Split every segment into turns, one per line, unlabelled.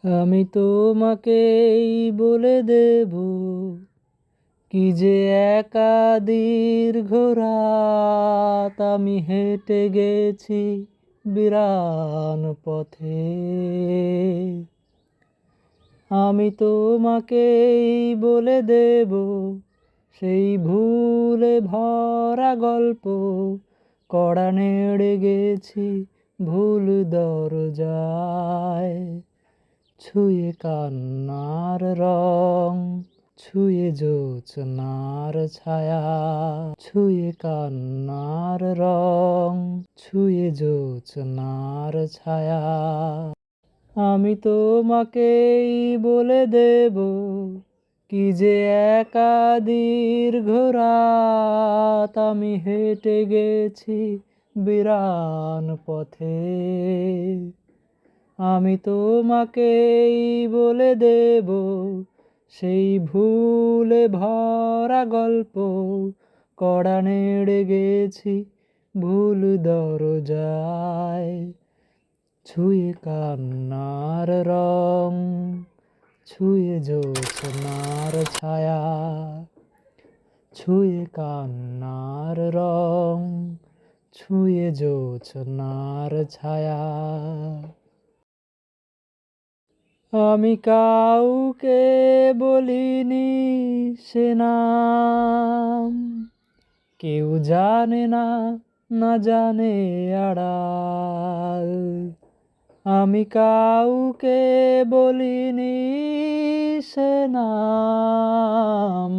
আমি তোমাকেই বলে দেব কি যে একা দীর্ঘ রাত আমি হেঁটে গেছি বিরান পথে। আমি তোমাকেই বলে দেব সেই ভুলে ভরা গল্প, কড়া নেড়ে গেছি ভুল দরজায়। ছুঁয়ে কান্নার রং, ছুঁয়ে জোছনার ছায়া, ছুঁয়ে কান্নার রং, ছুঁয়ে জোছনার ছায়া। আমি তোমাকেই বলে দেব কি যে একা দীর্ঘ রাত আমি হেঁটে গেছি বিরান পথে। আমি তোমাকেই বলে দেব সেই ভুলে ভরা গল্প, কড়া নেড়ে গেছি ভুল দরজায়। ছুঁয়ে কান্নার রং, ছুঁয়ে জোছনার ছায়া, ছুঁয়ে কান্নার রং, ছুঁয়ে জোছনার ছায়া। আমি কাউকে বলিনি সে নাম, কেউ জানে না, না জানে আড়াল। আমি কাউকে বলিনি সে নাম,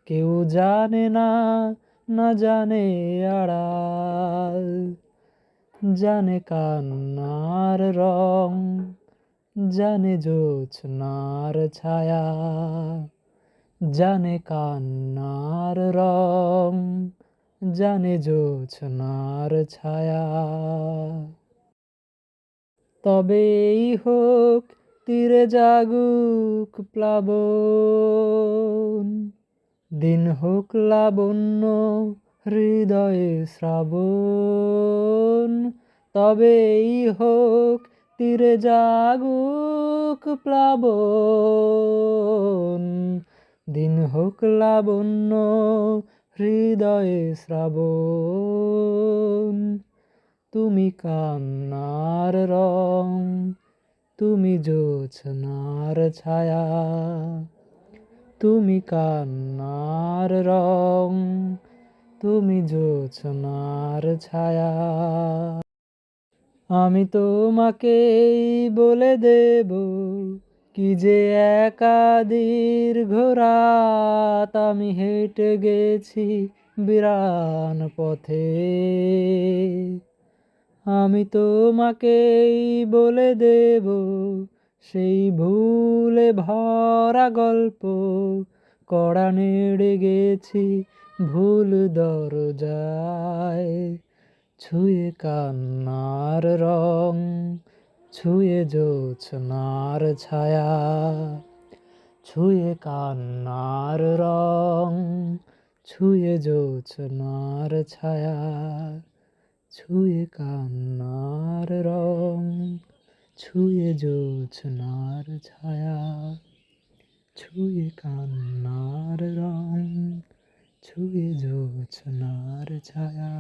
কেউ জানে না, না জানে আড়াল। জানে কান্নার রং, জানে জোছনার ছায়া, জানে কান্নার রং, জানে জোছনার ছায়া। তবেই হোক তীরে জাগুক প্লাবন, দিন হোক লাবণ্য হৃদয়ে শ্রাবণ। তবেই হোক তীরে জাগুক প্লাবন, দিন হোক লাবণ্য হৃদয়ে শ্রাবণ। তুমি কান্নার রং, তুমি জোছনার ছায়া, তুমি কান্নার রং, তুমি জোছনার ছায়া। আমি তোমাকেই বলে দেব কি যে একা দীর্ঘ রাত আমি হেঁটে গেছি বিরান পথে। আমি তোমাকেই বলে দেব সেই ভুলে ভরা গল্প, কড়া নেড়ে গেছি ভুল দরজায়। ছুঁয়ে কান্নার রং, ছুঁয়ে জোছনার ছায়া, ছুঁয়ে কান্নার রং, ছুঁয়ে জোছনার ছায়া, ছুঁয়ে কান্নার রং, ছুঁয়ে জোছনার ছায়া, ছুঁয়ে কান্নার রং, ছুঁয়ে জোছনার ছায়া।